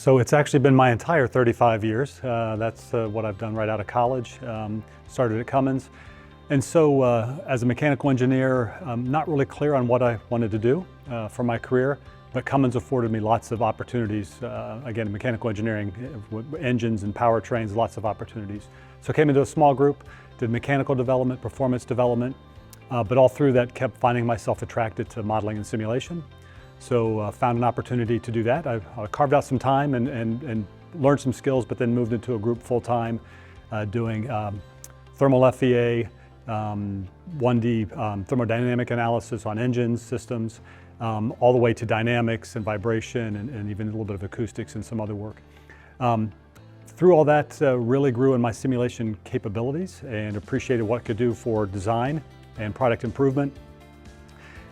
So it's actually been my entire 35 years. That's what I've done right out of college. Started at Cummins. And so as a mechanical engineer, I'm not really clear on what I wanted to do for my career, but Cummins afforded me lots of opportunities. Again, in mechanical engineering, engines and powertrains, lots of opportunities. So I came into a small group, did mechanical development, performance development, but all through that kept finding myself attracted to modeling and simulation. So found an opportunity to do that. I carved out some time and learned some skills, but then moved into a group full-time doing thermal FEA, 1D thermodynamic analysis on engines, systems, all the way to dynamics and vibration and even a little bit of acoustics and some other work. Through all that, really grew in my simulation capabilities and appreciated what it could do for design and product improvement.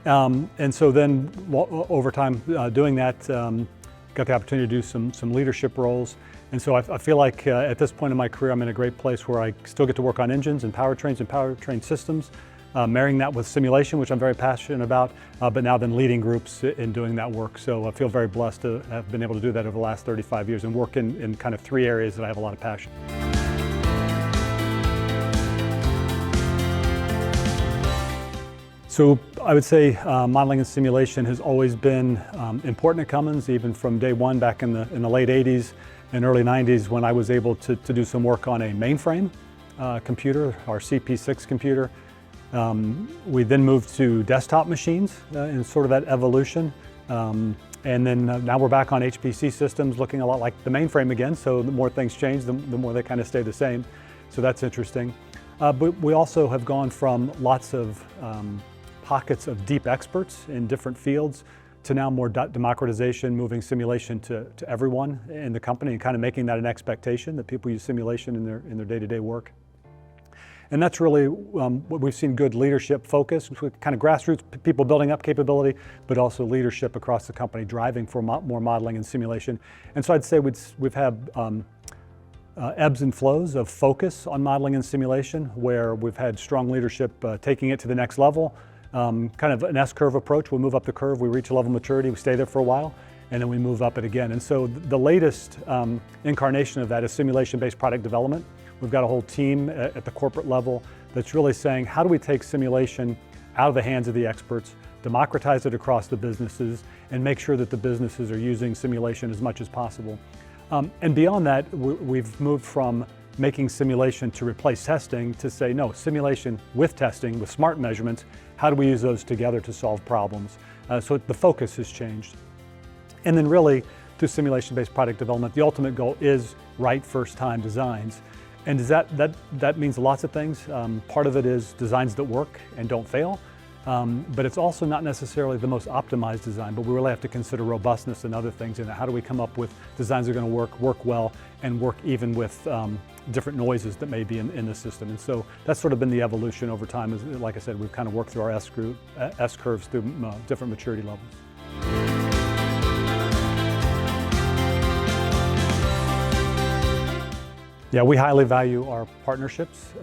And so then over time doing that, got the opportunity to do some leadership roles. And so I feel like at this point in my career, I'm in a great place where I still get to work on engines and powertrain systems, marrying that with simulation, which I'm very passionate about, but now then leading groups in doing that work. So I feel very blessed to have been able to do that over the last 35 years and work in kind of 3 areas that I have a lot of passion. So I would say modeling and simulation has always been important at Cummins, even from day one back in the late 80s and early 90s when I was able to do some work on a mainframe computer, our CP6 computer. We then moved to desktop machines in sort of that evolution. And then now we're back on HPC systems looking a lot like the mainframe again, so the more things change, the more they kind of stay the same. So that's interesting. But we also have gone from lots of pockets of deep experts in different fields to now more democratization, moving simulation to everyone in the company and kind of making that an expectation that people use simulation in their day-to-day work. And that's really what we've seen, good leadership focus, kind of grassroots people building up capability, but also leadership across the company driving for more modeling and simulation. And so I'd say we've had ebbs and flows of focus on modeling and simulation where we've had strong leadership taking it to the next level. Kind of an S-curve approach. We'll move up the curve, we reach a level of maturity, we stay there for a while, and then we move up it again. And so the latest incarnation of that is simulation-based product development. We've got a whole team at the corporate level that's really saying, how do we take simulation out of the hands of the experts, democratize it across the businesses, and make sure that the businesses are using simulation as much as possible. And beyond that, we've moved from making simulation to replace testing to say, no, simulation with testing, with smart measurements, how do we use those together to solve problems? So the focus has changed. And then really, through simulation-based product development, the ultimate goal is right first-time designs. And that means lots of things. Part of it is designs that work and don't fail. But it's also not necessarily the most optimized design, but we really have to consider robustness and other things in it. How do we come up with designs that are going to work well, and work even with different noises that may be in the system? And so that's sort of been the evolution over time. As, like I said, we've kind of worked through our S-curves through different maturity levels. Yeah, we highly value our partnerships.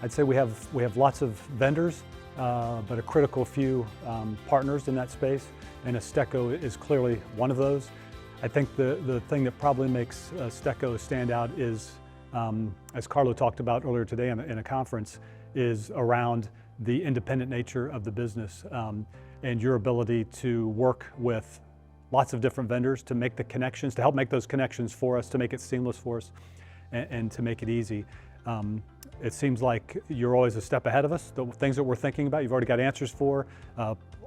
I'd say we have lots of vendors, but a critical few partners in that space, and ESTECO is clearly one of those. I think the thing that probably makes ESTECO stand out is, as Carlo talked about earlier today in a conference, is around the independent nature of the business and your ability to work with lots of different vendors to make the connections, to help make those connections for us, to make it seamless for us, and to make it easy. It seems like you're always a step ahead of us. The things that we're thinking about, you've already got answers for.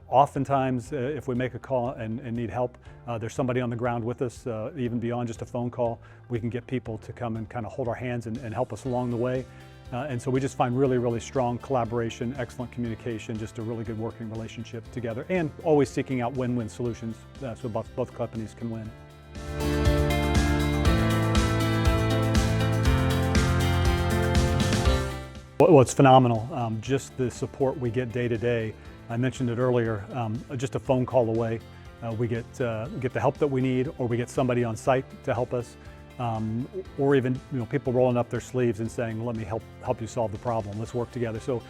Oftentimes, if we make a call and need help, there's somebody on the ground with us, even beyond just a phone call. We can get people to come and kind of hold our hands and help us along the way. And so we just find really, really strong collaboration, excellent communication, just a really good working relationship together, and always seeking out win-win solutions so both companies can win. Well, it's phenomenal, just the support we get day to day. I mentioned it earlier, just a phone call away. We get the help that we need, or we get somebody on site to help us. or even people rolling up their sleeves and saying, let me help you solve the problem, let's work together. So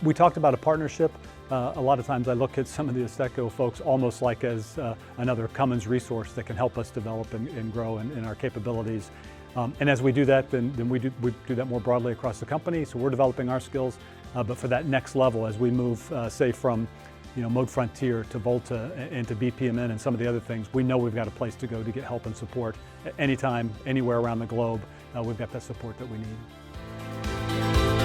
we talked about a partnership. A lot of times I look at some of the ESTECO folks almost like as another Cummins resource that can help us develop and grow in our capabilities. And as we do that, then we do that more broadly across the company. So we're developing our skills, but for that next level, as we move, say, from modeFRONTIER to VOLTA and to BPMN and some of the other things, we know we've got a place to go to get help and support anytime, anywhere around the globe. We've got that support that we need.